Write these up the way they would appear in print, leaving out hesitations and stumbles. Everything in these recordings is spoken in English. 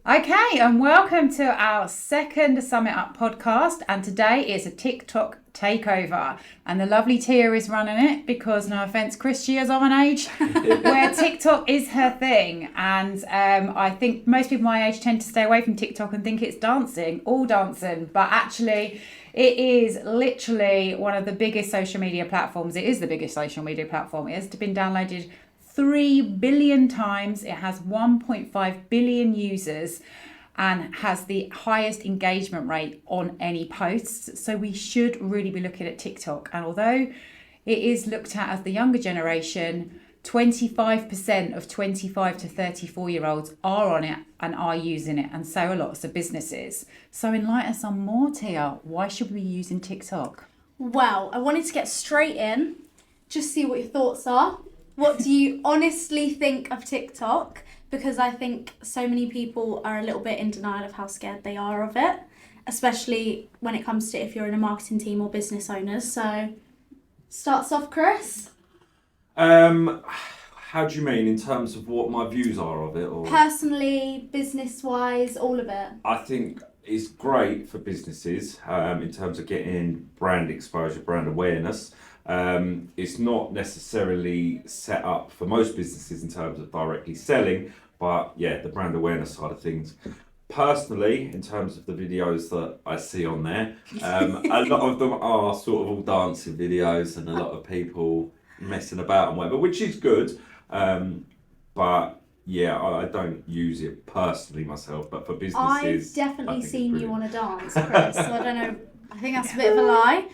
Okay, and welcome to our second Summit Up podcast. And today is a TikTok takeover. And the lovely Tia is running it because, no offence, Chris, she is of an age where TikTok is her thing. And I think most people my age tend to stay away from TikTok and think it's dancing, all dancing. But actually, it is literally one of the biggest social media platforms. It is the biggest social media platform. It has been downloaded 3 billion times. It has 1.5 billion users and has the highest engagement rate on any posts. So we should really be looking at TikTok. And although it is looked at as the younger generation, 25% of 25 to 34-year-olds are on it and are using it, and so are lots of businesses. So enlighten us on more, Tia. Why should we be using TikTok? Well, I wanted to get straight in, just see what your thoughts are. What do you honestly think of TikTok? Because I think so many people are a little bit in denial of how scared they are of it, especially when it comes to if you're in a marketing team or business owners. So, starts off, Chris. How do you mean in terms of what my views are of it? Or Personally, business-wise, all of it. I think it's great for businesses in terms of getting brand exposure, brand awareness. It's not necessarily set up for most businesses in terms of directly selling, but yeah, the brand awareness side of things. Personally, in terms of the videos that I see on there, a lot of them are sort of all dancing videos and a lot of people messing about and whatever, which is good. But yeah, I don't use it personally myself, but for businesses, I've definitely seen you on a dance, Chris, so I don't know, I think that's a bit of a lie.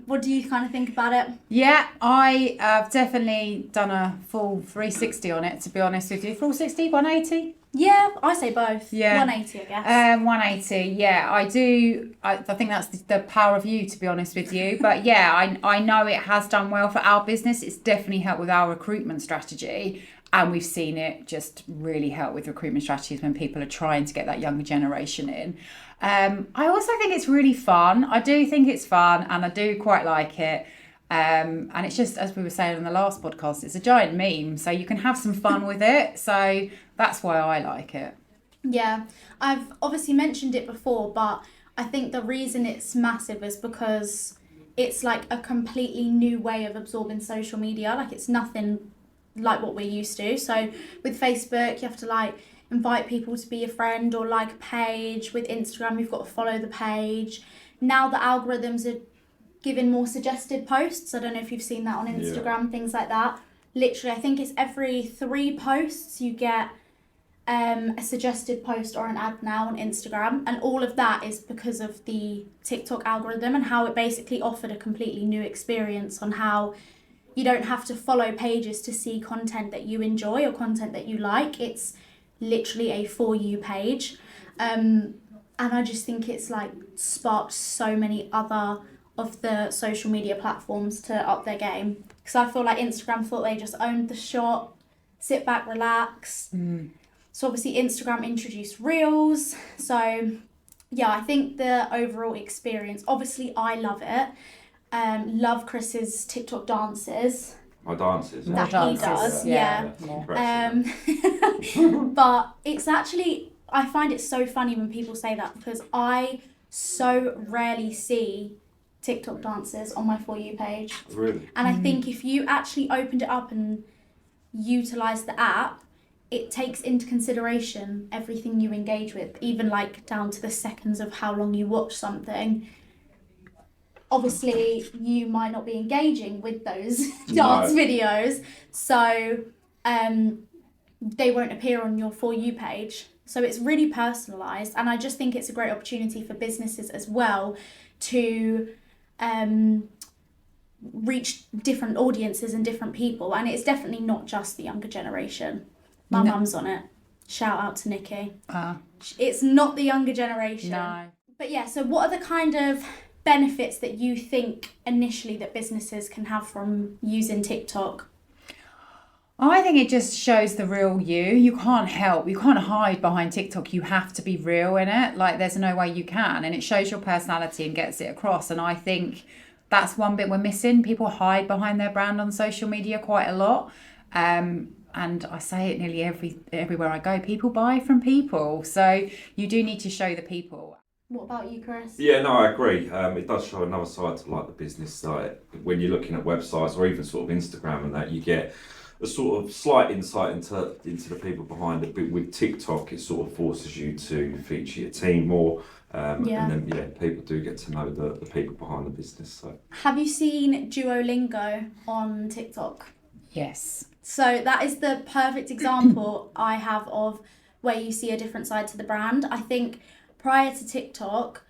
What do you kind of think about it? Yeah, I have definitely done a full 360 on it, to be honest with you. Full 60, 180? Yeah, I say both. Yeah. 180, I guess. 180, yeah, I do. I think that's the power of you, to be honest with you. But yeah, I know it has done well for our business. It's definitely helped with our recruitment strategy. And we've seen it just really help with recruitment strategies when people are trying to get that younger generation in. I also think it's really fun. I do think it's fun and I do quite like it. And it's just, as we were saying in the last podcast, it's a giant meme. So you can have some fun with it. So that's why I like it. Yeah, I've obviously mentioned it before, but I think the reason it's massive is because it's like a completely new way of absorbing social media. Like it's nothing like what we're used to. So with Facebook, you have to like invite people to be your friend or like a page. With Instagram, you've got to follow the page. Now the algorithms are giving more suggested posts. I don't know if you've seen that on Instagram, things like that. Literally, I think it's every 3 posts you get a suggested post or an ad now on Instagram. And all of that is because of the TikTok algorithm and how it basically offered a completely new experience on how you don't have to follow pages to see content that you enjoy or content that you like. It's literally a For You page. And I just think it's like sparked so many other of the social media platforms to up their game. Because I feel like Instagram thought they just owned the shot, sit back, relax. So obviously Instagram introduced Reels. So yeah, I think the overall experience, obviously I love it. Love Chris's TikTok dances. my dances. That he does, yeah. Impressive. But it's actually, I find it so funny when people say that because I so rarely see TikTok dances on my For You page. Really? And I think if you actually opened it up and utilised the app, it takes into consideration everything you engage with, even like down to the seconds of how long you watch something. Obviously, you might not be engaging with those dance videos, so they won't appear on your For You page. So it's really personalised, and I just think it's a great opportunity for businesses as well to reach different audiences and different people. And it's definitely not just the younger generation. My mum's on it. Shout out to Nikki. It's not the younger generation. No. But yeah, so what are the kind of benefits that you think initially that businesses can have from using TikTok? I think it just shows the real you. You can't hide behind TikTok. You have to be real in it. Like there's no way you can. And it shows your personality and gets it across. And I think that's one bit we're missing. People hide behind their brand on social media quite a lot. and I say it nearly everywhere I go, people buy from people. So you do need to show the people. What about you, Chris? Yeah, no, I agree. It does show another side to like the business side. When you're looking at websites or even sort of Instagram and that, you get a sort of slight insight into the people behind it. But with TikTok, it sort of forces you to feature your team more. And then people do get to know the people behind the business. So Have you seen Duolingo on TikTok? Yes. So that is the perfect example I have of where you see a different side to the brand. I think prior to TikTok,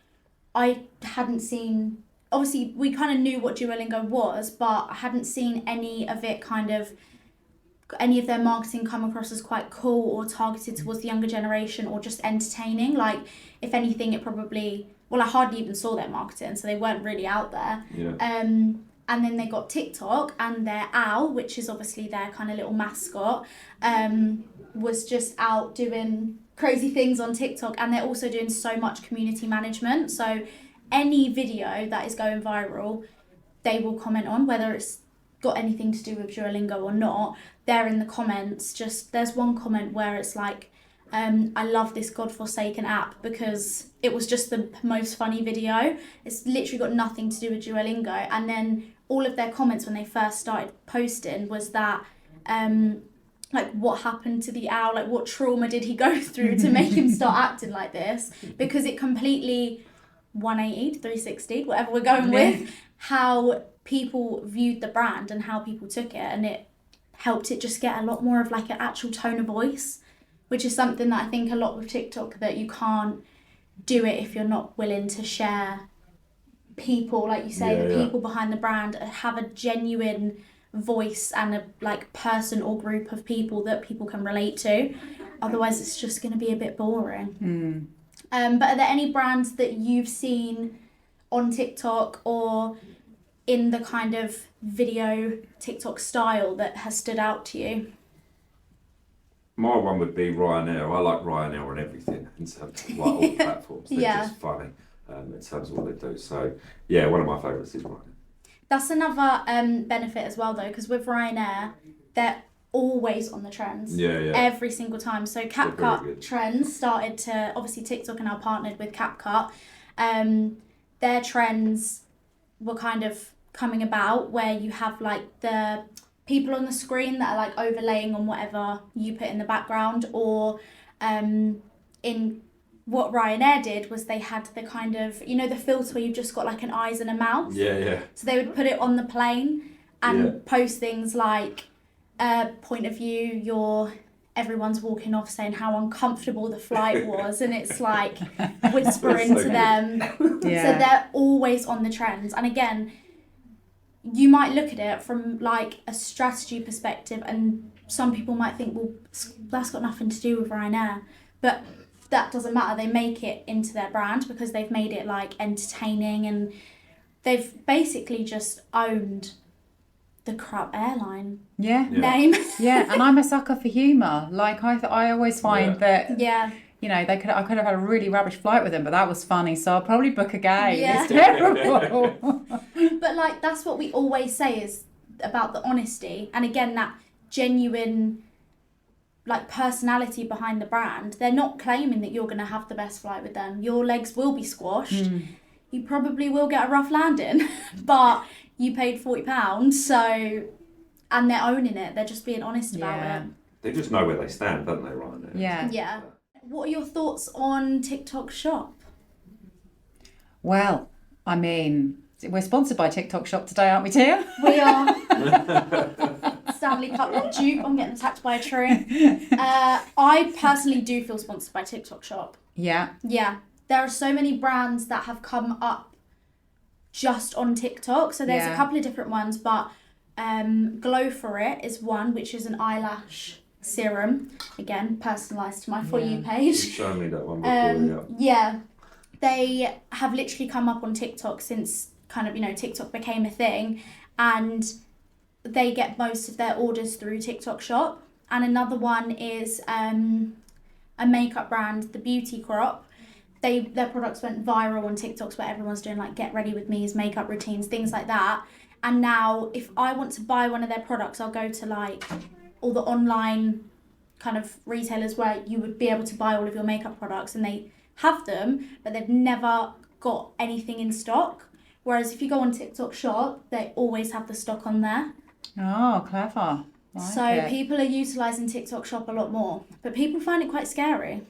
I hadn't seen, obviously we kind of knew what Duolingo was, but I hadn't seen any of their marketing come across as quite cool or targeted towards the younger generation or just entertaining. Like, if anything, it probably, I hardly even saw their marketing, so they weren't really out there. yeah, And then they got TikTok, and their owl, which is obviously their kind of little mascot, was just out doing crazy things on TikTok. And they're also doing so much community management. So any video that is going viral, they will comment on, whether it's got anything to do with Duolingo or not. They're in the comments. There's one comment where it's like, I love this godforsaken app because it was just the most funny video. It's literally got nothing to do with Duolingo. And then all of their comments when they first started posting was that, like, what happened to the owl? Like, what trauma did he go through to make him start acting like this? Because it completely 180'd, 360'd, whatever we're going with, how people viewed the brand and how people took it. And it helped it just get a lot more of like an actual tone of voice, which is something that I think a lot with TikTok, that you can't do it if you're not willing to share people, like you say, the people behind the brand have a genuine voice and a like person or group of people that people can relate to. Otherwise, it's just going to be a bit boring. But are there any brands that you've seen on TikTok or in the kind of video TikTok style that has stood out to you? my one would be Ryanair. I like Ryanair on everything in terms of like all platforms. They're just funny in terms of what they do. So yeah, one of my favourites is Ryanair. That's another benefit as well, though, because with Ryanair, they're always on the trends. Yeah. Every single time. So CapCut trends started to, obviously TikTok are now partnered with CapCut. Their trends were kind of coming about where you have like the people on the screen that are like overlaying on whatever you put in the background, or in what Ryanair did was they had the kind of, you know, the filter where you've just got like an eyes and a mouth. Yeah. So they would put it on the plane and post things like point of view, everyone's walking off saying how uncomfortable the flight was, and it's like whispering to them. So they're always on the trends. And again, you might look at it from like a strategy perspective, and some people might think, well, that's got nothing to do with Ryanair, but that doesn't matter. They make it into their brand because they've made it like entertaining, and they've basically just owned the crap airline name. And I'm a sucker for humour. Like I always find that you know, I could have had a really rubbish flight with them, but that was funny, so I'll probably book again. It's terrible. But like, that's what we always say is about the honesty, and again, that genuine like personality behind the brand. They're not claiming that you're going to have the best flight with them. Your legs will be squashed. You probably will get a rough landing, but you paid £40, so, and they're owning it. They're just being honest about it. They just know where they stand, don't they, Ryanair? Yeah. What are your thoughts on TikTok Shop? Well, I mean, we're sponsored by TikTok Shop today, aren't we, Tia? We are. Stanley Cup dupe. I'm getting attacked by a tree. I personally do feel sponsored by TikTok Shop. Yeah. There are so many brands that have come up just on TikTok. So there's a couple of different ones, but Glow For It is one, which is an eyelash serum. Again, personalised to my For You page. You've shown me that one before, They have literally come up on TikTok since kind of, you know, TikTok became a thing, and they get most of their orders through TikTok Shop. And another one is a makeup brand, The Beauty Crop. Their products went viral on TikToks where everyone's doing like get ready with me's, makeup routines, things like that. And now if I want to buy one of their products, I'll go to like all the online kind of retailers where you would be able to buy all of your makeup products, and they have them, but they've never got anything in stock. Whereas if you go on TikTok Shop, they always have the stock on there. Oh, clever. So people are utilising TikTok Shop a lot more, but people find it quite scary.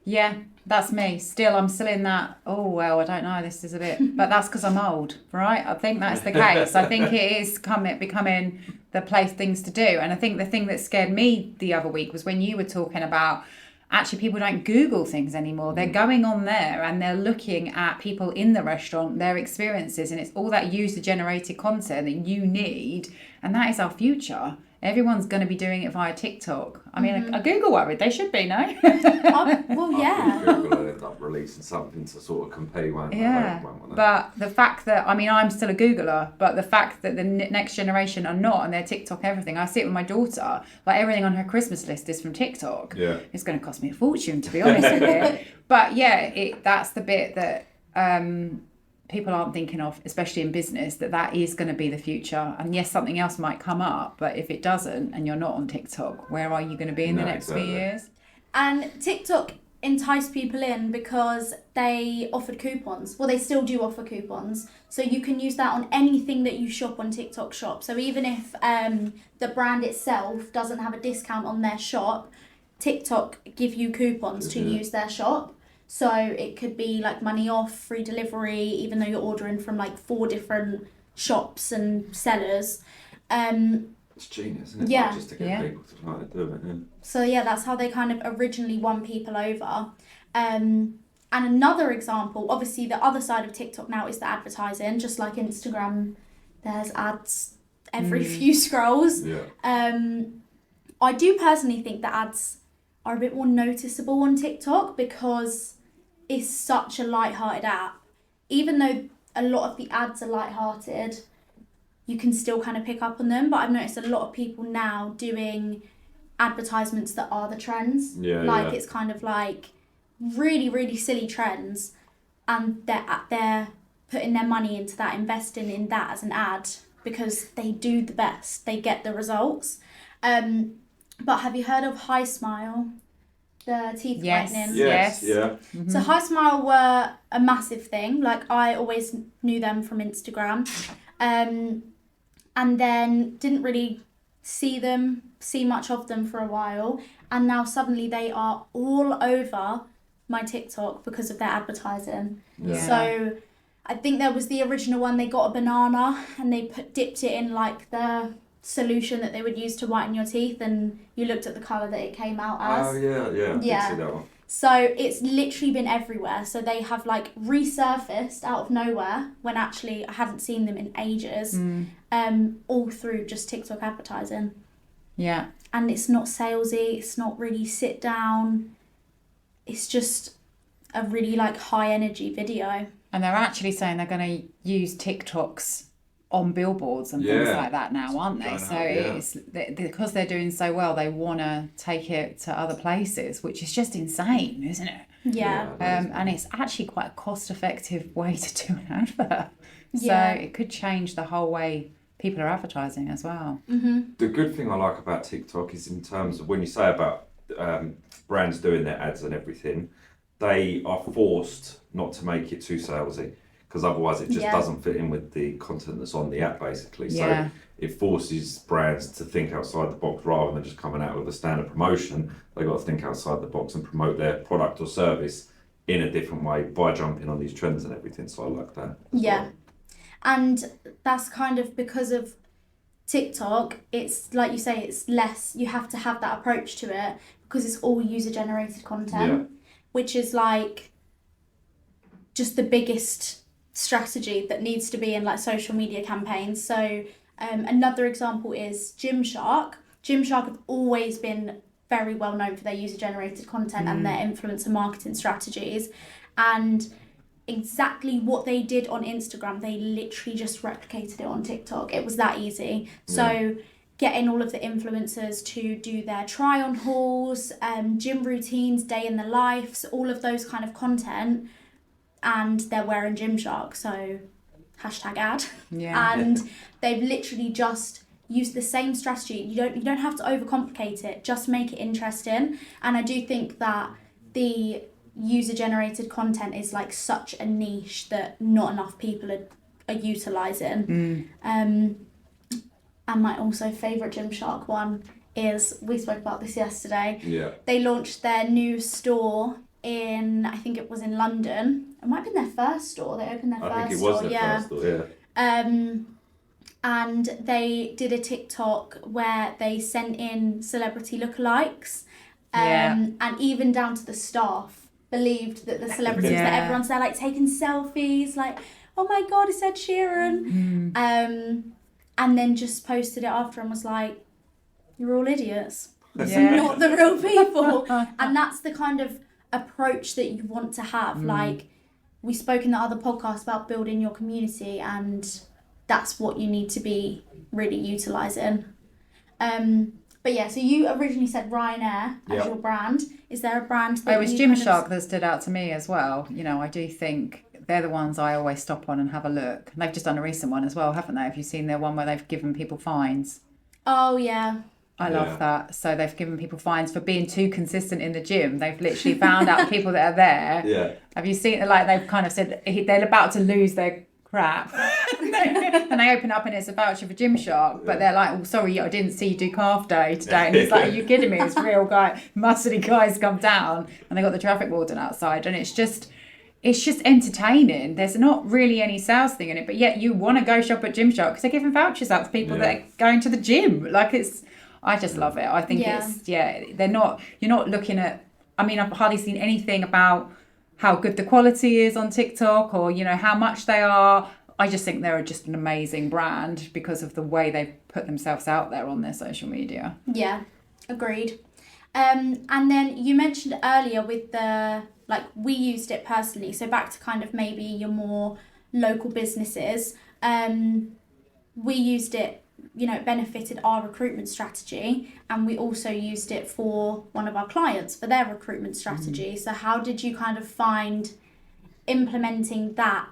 Yeah, that's me. I'm still in that, oh, well, I don't know, this is a bit, but that's because I'm old, right? I think that's the case. I think it is becoming the place things to do. And I think the thing that scared me the other week was when you were talking about actually people don't Google things anymore. They're going on there and they're looking at people in the restaurant, their experiences, and it's all that user-generated content that you need. And that is our future. Everyone's going to be doing it via TikTok. I mean, a Google worried. They should be, no? Well, yeah. I think Google will end up releasing something to sort of compete, won't they? Yeah. But the fact that, I mean, I'm still a Googler, but the fact that the next generation are not, and they're TikTok everything. I see it with my daughter. Like, everything on her Christmas list is from TikTok. Yeah. It's going to cost me a fortune, to be honest with you. But yeah, that's the bit that people aren't thinking of, especially in business, that is going to be the future. And yes, something else might come up, but if it doesn't and you're not on TikTok, where are you going to be in the next few years? And TikTok enticed people in because they offered coupons. Well, they still do offer coupons. So you can use that on anything that you shop on TikTok Shop. So even if the brand itself doesn't have a discount on their shop, TikTok give you coupons to use their shop. So it could be like money off, free delivery, even though you're ordering from like 4 different shops and sellers. It's genius, isn't it? Yeah. Like, just to get people to try to do it. Yeah. So yeah, that's how they kind of originally won people over. And another example, obviously the other side of TikTok now is the advertising. Just like Instagram, there's ads every few scrolls. Yeah. I do personally think that ads are a bit more noticeable on TikTok because it's such a light-hearted app. Even though a lot of the ads are light-hearted, you can still kind of pick up on them. But I've noticed a lot of people now doing advertisements that are the trends. It's kind of like really, really silly trends, and they're putting their money into that, investing in that as an ad because they do the best. They get the results. But have you heard of High Smile? The teeth whitening? Yes. Yeah. Mm-hmm. So High Smile were a massive thing. Like, I always knew them from Instagram. And then didn't really see much of them for a while. And now suddenly they are all over my TikTok because of their advertising. Yeah. So I think there was the original one, they got a banana and they dipped it in like the solution that they would use to whiten your teeth, and you looked at the colour that it came out as. Oh, yeah. I did see that one. So it's literally been everywhere. So they have like resurfaced out of nowhere when actually I hadn't seen them in ages, all through just TikTok advertising. Yeah. And it's not salesy, it's not really sit down. It's just a really like high energy video. And they're actually saying they're going to use TikToks on billboards and things like that now, aren't they? It's because they're doing so well, they want to take it to other places, which is just insane, isn't it? Yeah. And it's actually quite a cost-effective way to do an advert. Yeah. So it could change the whole way people are advertising as well. Mm-hmm. The good thing I like about TikTok is in terms of when you say about brands doing their ads and everything, they are forced not to make it too salesy, because otherwise it just doesn't fit in with the content that's on the app, basically. Yeah. So it forces brands to think outside the box rather than just coming out with a standard promotion. They've got to think outside the box and promote their product or service in a different way by jumping on these trends and everything. So I like that. Yeah. And that's kind of because of TikTok, it's like you say, it's less, you have to have that approach to it because it's all user generated content, which is like just the biggest strategy that needs to be in like social media campaigns. So another example is Gymshark. Gymshark have always been very well known for their user generated content and their influencer marketing strategies, and exactly what they did on Instagram, they literally just replicated it on TikTok. It was that easy. So getting all of the influencers to do their try on hauls, gym routines, day in the lives, all of those kind of content, and they're wearing Gymshark, so #ad. Yeah. And they've literally just use the same strategy. You don't have to overcomplicate it. Just make it interesting. And I do think that the user-generated content is like such a niche that not enough people are utilising. And my also favourite Gymshark one is, we spoke about this yesterday. Yeah. They launched their new store in, I think it was in London. It might have been their first store. They opened their first store. I think it was their first store, yeah. And they did a TikTok where they sent in celebrity lookalikes. And even down to the staff believed that the celebrities, that everyone's there like taking selfies, like, oh my God, it's Ed Sheeran. And then just posted it after and was like, you're all idiots. You're not the real people. And that's the kind of approach that you want to have. Like, we spoke in the other podcast about building your community, and that's what you need to be really utilising. But yeah, so you originally said Ryanair as your brand. Is there a brand that it was Gymshark that stood out to me as well. You know, I do think they're the ones I always stop on and have a look. And they've just done a recent one as well, haven't they? Have you seen their one where they've given people fines? Oh, yeah. I love that. So they've given people fines for being too consistent in the gym. They've literally found out the people that are there. Yeah. Have you seen it? Like, they've kind of said they're about to lose their crap. And they open up and it's a voucher for Gymshark, but they're like, oh, sorry, I didn't see you do calf day today. And it's like, are you kidding me? It's real muscly guys come down, and they got the traffic warden outside, and it's just entertaining. There's not really any sales thing in it, but yet you want to go shop at Gymshark because they're giving vouchers out for people that are going to the gym. Like, I just love it. I think you're not looking at, I mean, I've hardly seen anything about how good the quality is on TikTok, or, you know, how much they are. I just think they're just an amazing brand because of the way they've put themselves out there on their social media. Yeah, agreed. And then you mentioned earlier with the, like, we used it personally. So back to kind of maybe your more local businesses. We used it, you know, it benefited our recruitment strategy, and we also used it for one of our clients for their recruitment strategy. So how did you kind of find implementing that?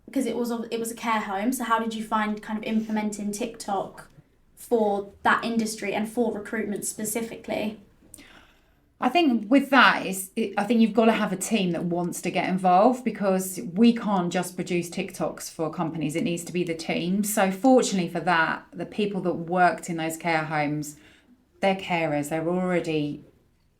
Because it was a care home, so how did you find kind of implementing TikTok for that industry and for recruitment specifically? I think with that, I think you've got to have a team that wants to get involved, because we can't just produce TikToks for companies. It needs to be the team. So fortunately for that, the people that worked in those care homes, they're carers. They're already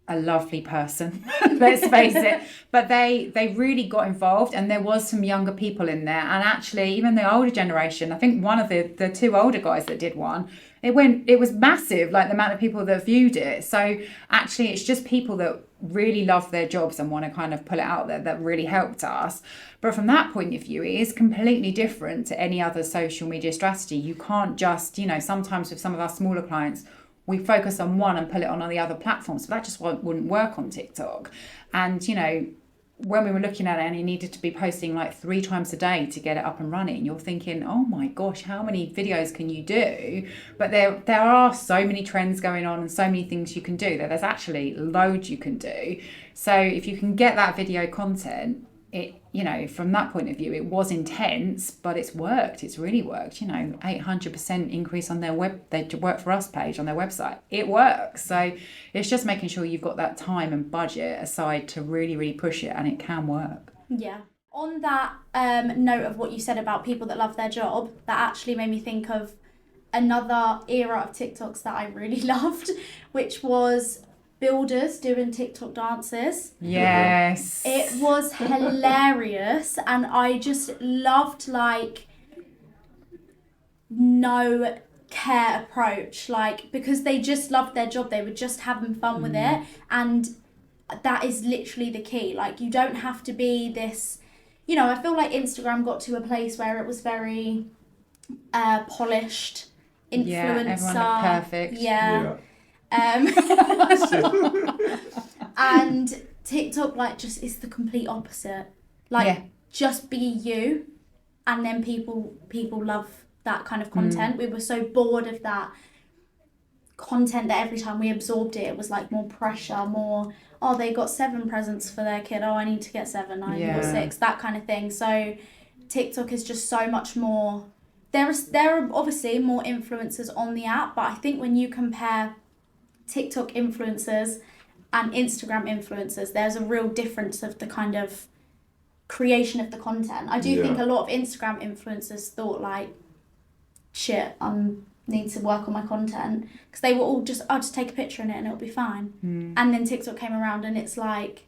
a lovely person, let's face it. But they really got involved, and there was some younger people in there. And actually, even the older generation, I think one of the two older guys that did one, it was massive, like the amount of people that viewed it. So actually, it's just people that really love their jobs and want to kind of pull it out there that really helped us. But from that point of view, it is completely different to any other social media strategy. You can't just, you know, sometimes with some of our smaller clients, we focus on one and pull it on the other platforms, but that just wouldn't work on TikTok. And, you know, when we were looking at it and you needed to be posting like 3 times a day to get it up and running, you're thinking, oh my gosh, how many videos can you do? But there are so many trends going on and so many things you can do that there's actually loads you can do. So if you can get that video content, it, you know, from that point of view, it was intense, but it's worked. It's really worked. You know, 800% increase on their they work for us page on their website. It works. So it's just making sure you've got that time and budget aside to really, really push it, and it can work. Yeah. On that note of what you said about people that love their job, that actually made me think of another era of TikToks that I really loved, which was builders doing TikTok dances. Yes. It was hilarious, and I just loved, like, no care approach, like, because they just loved their job. They were just having fun with it, and that is literally the key. Like, you don't have to be this, you know, I feel like Instagram got to a place where it was very polished influencer. Yeah, everyone looked perfect. Yeah. And TikTok, like, just is the complete opposite. Like, just be you, and then people love that kind of content. We were so bored of that content that every time we absorbed it, it was like more pressure, more, oh, they got 7 presents for their kid, oh, I need to get 7, I got 6, that kind of thing. So TikTok is just so much more, there are obviously more influencers on the app, but I think when you compare TikTok influencers and Instagram influencers, there's a real difference of the kind of creation of the content. I do think a lot of Instagram influencers thought like, shit, need to work on my content, because they were all just, I'll just take a picture in it and it'll be fine. And then TikTok came around and it's like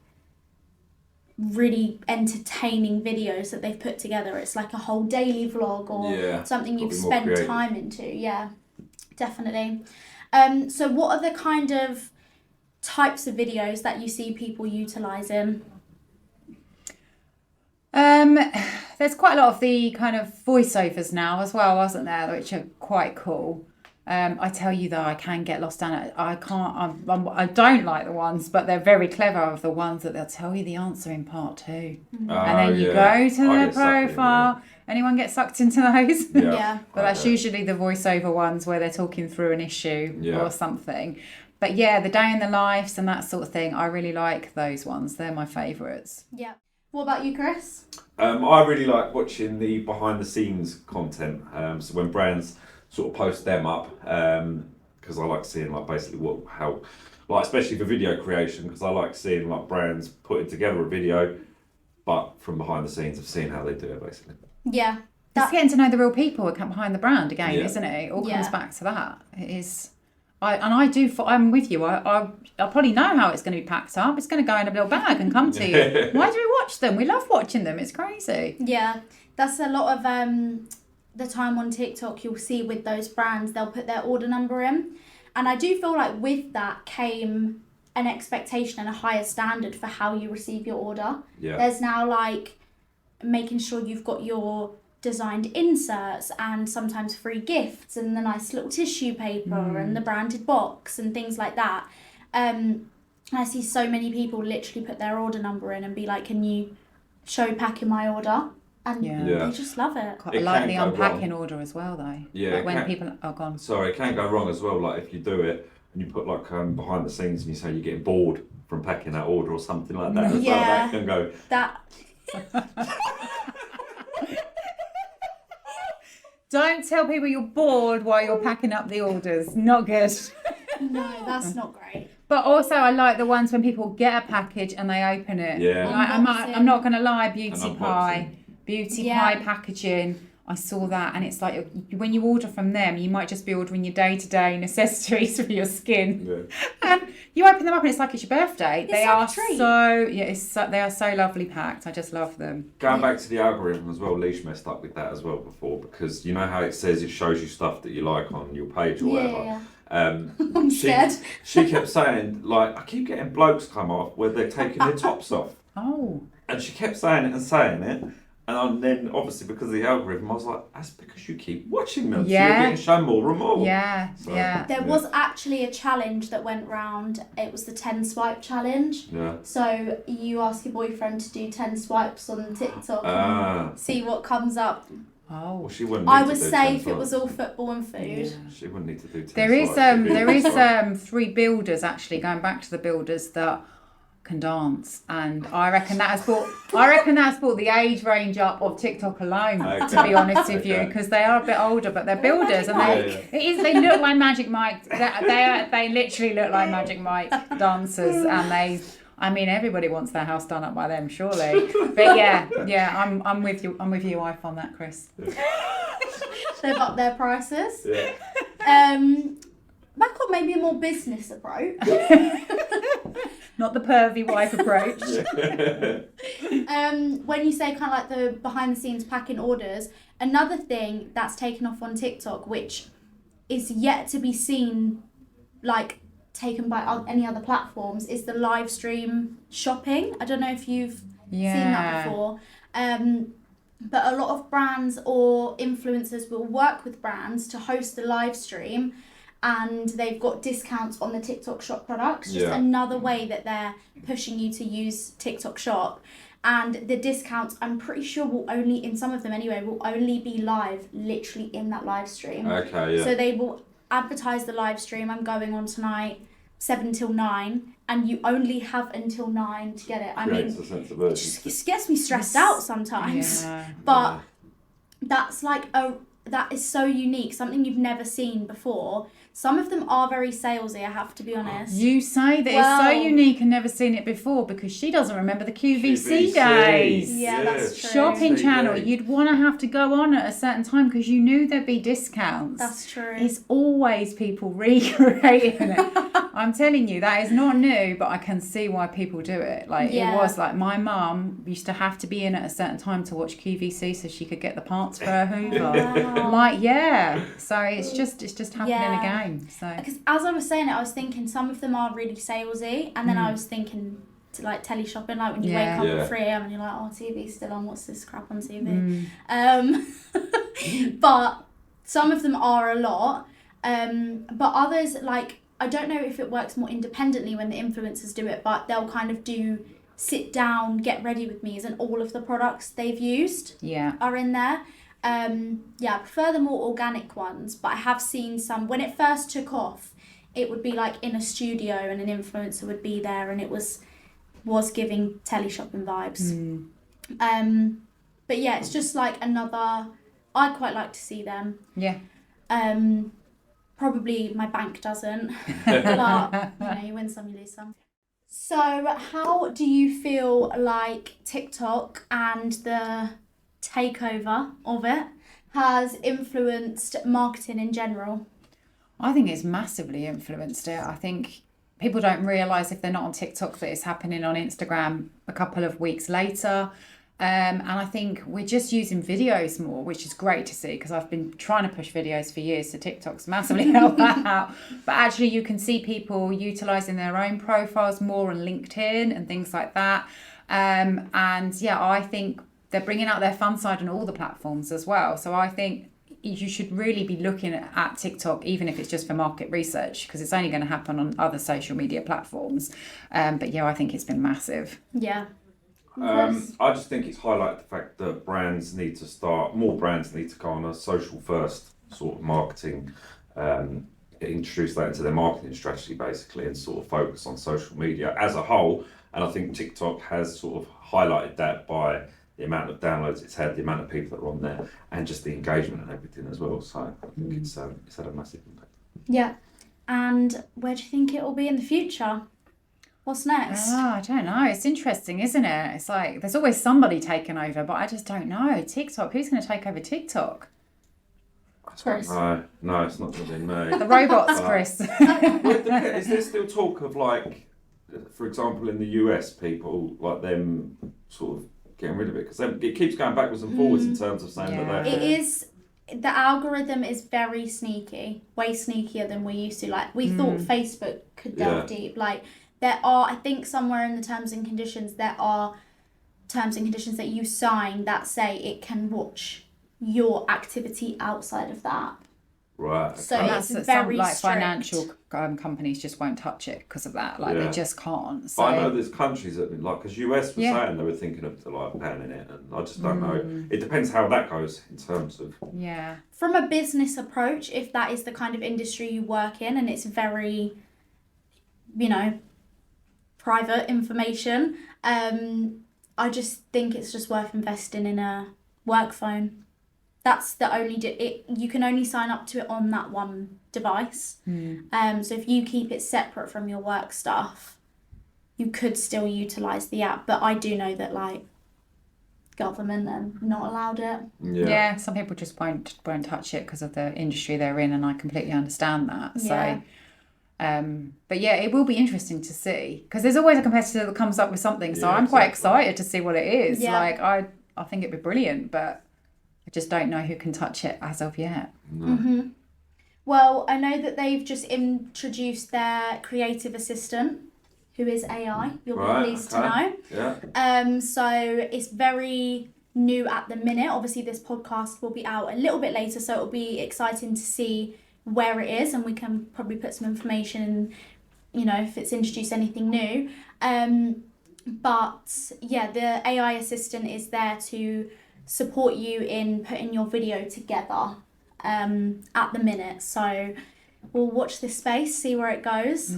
really entertaining videos that they've put together. It's like a whole daily vlog or something you've spent time into. Yeah, definitely. So what are the kind of types of videos that you see people utilising? There's quite a lot of the kind of voiceovers now as well, wasn't there, which are quite cool. I tell you though, I can get lost down it. I don't like the ones, but they're very clever of the ones that they'll tell you the answer in part 2. And then you go to their profile. Anyone get sucked into those? Yeah. But that's usually the voiceover ones where they're talking through an issue or something. But yeah, the day in the lives and that sort of thing, I really like those ones. They're my favourites. Yeah. What about you, Chris? I really like watching the behind the scenes content. So when brands sort of post them up, because I like seeing like basically how especially for video creation, because I like seeing like brands putting together a video, but from behind the scenes of seeing how they do it basically. Yeah. It's getting to know the real people that come behind the brand again, isn't it? It all comes back to that. It is. I'm with you. I probably know how it's going to be packed up. It's going to go in a little bag and come to you. Why do we watch them? We love watching them. It's crazy. Yeah, that's a lot of the time on TikTok you'll see with those brands. They'll put their order number in, and I do feel like with that came an expectation and a higher standard for how you receive your order. Yeah. There's now like making sure you've got your designed inserts and sometimes free gifts and the nice little tissue paper and the branded box and things like that. I see so many people literally put their order number in and be like, can you show packing my order? And they just love it. I like the unpacking order as well though. Yeah. Like when people are gone. Sorry, it can go wrong as well. Like if you do it and you put like behind the scenes and you say you're getting bored from packing that order or something like that. As well, that can go. Don't tell people you're bored while you're packing up the orders. Not good. No, that's not great. But also I like the ones when people get a package and they open it. Yeah. Like, I'm not going to lie, beauty pie packaging. I saw that and it's like when you order from them, you might just be ordering your day-to-day necessities for your skin. Yeah. And you open them up and it's like it's your birthday. They are so lovely packed. I just love them. Going back to the algorithm as well, Leash messed up with that as well before, because you know how it says it shows you stuff that you like on your page or whatever. I'm scared. She kept saying, like, I keep getting blokes come off where they're taking their tops off. Oh. And she kept saying it and saying it. And then, obviously, because of the algorithm, I was like, that's because you keep watching them. Yeah. So you're getting shown more and more. Yeah, so, There was actually a challenge that went round. It was the 10 swipe challenge. Yeah. So you ask your boyfriend to do 10 swipes on TikTok and see what comes up. Oh, well, she wouldn't. I was safe. It was all football and food. Yeah. She wouldn't need to do 10 There is swipes. 3 builders actually, going back to the builders that can dance, and I reckon that has brought the age range up of TikTok alone, to be honest with you, because they are a bit older, but they're builders and they look like Magic Mike. They literally look like Magic Mike dancers, and everybody wants their house done up by them, surely. But yeah, I'm with you. I'm with you, wife, on that, Chris. They've upped their prices. Yeah. Back on maybe a more business approach. Not the pervy wife approach. When you say kind of like the behind the scenes packing orders, another thing that's taken off on TikTok, which is yet to be seen, like taken by any other platforms, is the live stream shopping. I don't know if you've seen that before. But a lot of brands or influencers will work with brands to host a live stream, and they've got discounts on the TikTok Shop products. Just another way that they're pushing you to use TikTok Shop. And the discounts, I'm pretty sure will only, in some of them anyway, will only be live literally in that live stream. Okay, yeah. So they will advertise the live stream. I'm going on tonight, 7 till 9, and you only have until 9 to get it. I mean, it gets me stressed out sometimes. Yeah. But that's like that is so unique, something you've never seen before. Some of them are very salesy, I have to be honest. You say that it's so unique and never seen it before because she doesn't remember the QVC days. Yeah, that's true. Shopping channel, you'd want to have to go on at a certain time because you knew there'd be discounts. That's true. It's always people recreating it. I'm telling you, that is not new, but I can see why people do it. Like, it was like my mum used to have to be in at a certain time to watch QVC so she could get the parts for her Hoover. Wow. Like, so it's just happening again. So because as I was saying it, I was thinking some of them are really salesy, and then I was thinking to like telly shopping, like when you wake up at 3 a.m. and you're like, oh, TV's still on, what's this crap on TV? But some of them are a lot, but others, like, I don't know if it works more independently when the influencers do it, but they'll kind of do sit down, get ready with me's, and all of the products they've used are in there. I prefer the more organic ones, but I have seen some, when it first took off, it would be like in a studio and an influencer would be there and it was giving telly shopping vibes. But yeah, it's just like another, I quite like to see them. Probably my bank doesn't, but you win some, you lose some. So how do you feel like TikTok and the takeover of it has influenced marketing in general? I think it's massively influenced it. I think people don't realise if they're not on TikTok that it's happening on Instagram a couple of weeks later. And I think we're just using videos more, which is great to see because I've been trying to push videos for years, so TikTok's massively helped that out. But actually you can see people utilising their own profiles more on LinkedIn and things like that. I think they're bringing out their fun side on all the platforms as well. So I think you should really be looking at TikTok, even if it's just for market research, because it's only going to happen on other social media platforms. I think it's been massive. Yeah. I just think it's highlighted the fact that more brands need to go on a social first sort of marketing, introduce that into their marketing strategy basically, and sort of focus on social media as a whole. And I think TikTok has sort of highlighted that by the amount of downloads it's had, the amount of people that are on there, and just the engagement and everything as well. So I think it's had a massive impact. Yeah. And where do you think it will be in the future? What's next? I don't know. It's interesting, isn't it? It's like there's always somebody taking over, but I just don't know. TikTok, who's going to take over TikTok? Chris. No, it's not going to be me. The robots, Chris. Is there still talk of, like, for example, in the US, people like them sort of getting rid of it? Because it keeps going backwards and forwards in terms of saying that they're... It is... The algorithm is very sneaky, way sneakier than we used to. Like, we thought Facebook could delve deep. Like, there are, I think somewhere in the terms and conditions, there are terms and conditions that you sign that say it can watch your activity outside of that. Right. Okay. So it's very like strict. financial companies just won't touch it because of that. Like they just can't. So but I know there's countries that, like, because US was saying they were thinking of like banning it, and I just don't know. It depends how that goes in terms of. Yeah. From a business approach, if that is the kind of industry you work in, and it's very, private information, I just think it's just worth investing in a work phone. That's the only you can only sign up to it on that one device. So if you keep it separate from your work stuff, you could still utilize the app. But I do know that like government are not allowed it. Yeah, some people just won't touch it because of the industry they're in, and I completely understand that. So but yeah, it will be interesting to see because there's always a competitor that comes up with something. So I'm quite excited to see what it is. Yeah. Like I think it'd be brilliant, but I just don't know who can touch it as of yet. Mm-hmm. Well, I know that they've just introduced their creative assistant, who is AI. You'll be pleased to know. Yeah. So it's very new at the minute. Obviously, this podcast will be out a little bit later, so it'll be exciting to see where it is, and we can probably put some information in, if it's introduced anything new. But yeah, the AI assistant is there to support you in putting your video together at the minute. So we'll watch this space, see where it goes.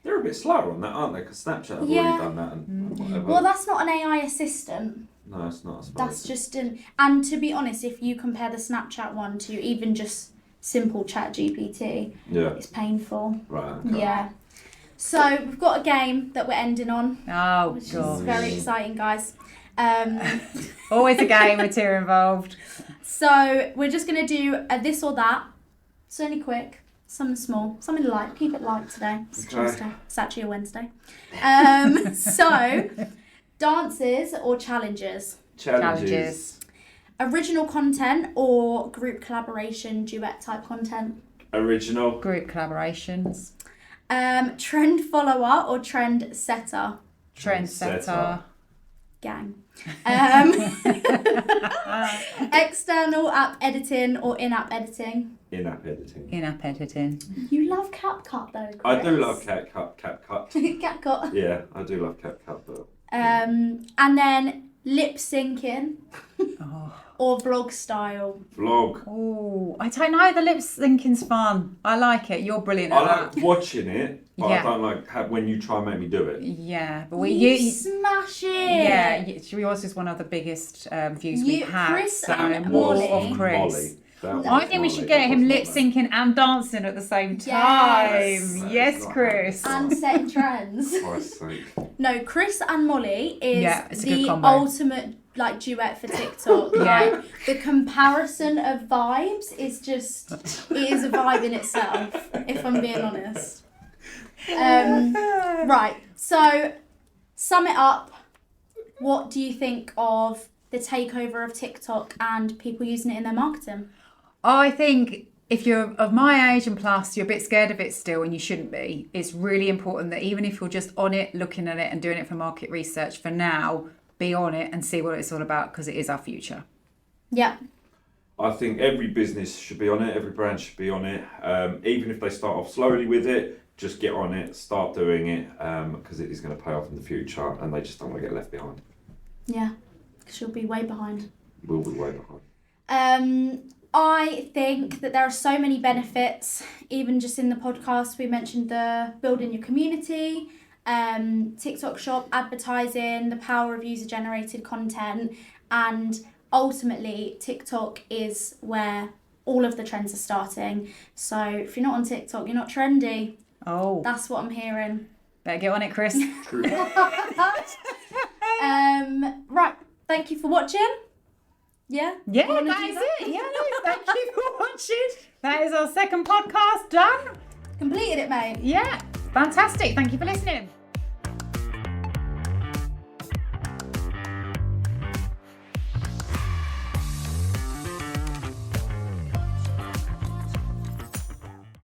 They're a bit slower on that, aren't they? Because Snapchat have already done that and whatever. Well, that's not an AI assistant. No, it's not. I suppose. That's just and to be honest, if you compare the Snapchat one to even just simple Chat GPT, it's painful. Right. Okay. Yeah. So we've got a game that we're ending on. Oh, which God. is very exciting, guys. Always a game with Tia involved. So we're just going to do a this or that. It's only quick, something small, something light. Keep it light today. It's Tuesday. It's actually a Wednesday. So, dances or challenges? Challenges. Original content or group collaboration, duet type content? Original. Group collaborations. Trend follower or trend setter? Trendsetter. Gang. External app editing or in-app editing? In-app editing. In-app editing. You love CapCut though, Chris. I do love CapCut. CapCut. Yeah, I do love CapCut, but... And then lip syncing or vlog style? Vlog. Oh, I don't know. The lip syncing's fun. I like it. You're brilliant at I like watching it, but Yeah. I don't like when you try and make me do it. Yeah, but You smash it. yeah, yours is one of the biggest views we've had. Chris so and more Molly. of Chris. Molly. That No. was I think we should Molly, get that him was lip not syncing and dancing at the same Yes. time. That Yes, is not Chris. And setting trends. For Christ's sake. No, Chris and Molly is It's a good the combo. ultimate like duet for TikTok. Yeah. Like the comparison of vibes is just it is a vibe in itself, if I'm being honest. Right. So sum it up. What do you think of the takeover of TikTok and people using it in their marketing? I think if you're of my age and plus, you're a bit scared of it still, and you shouldn't be. It's really important that even if you're just on it, looking at it and doing it for market research for now, be on it and see what it's all about, because it is our future. Yeah. I think every business should be on it, every brand should be on it. Even if they start off slowly with it, just get on it, start doing it, because it is going to pay off in the future, and they just don't want to get left behind. Yeah. She'll be way behind. We'll be way behind. I think that there are so many benefits. Even just in the podcast, we mentioned the building your community, TikTok shop, advertising, the power of user-generated content, and ultimately TikTok is where all of the trends are starting. So if you're not on TikTok, you're not trendy. Oh, That's what I'm hearing. better get on it, Chris. True. Right. Thank you for watching. Yeah? Yeah, Wanna that do is that? it. Yeah, no, thank you for watching. That is our second podcast done. Completed it, mate. Yeah, fantastic. Thank you for listening.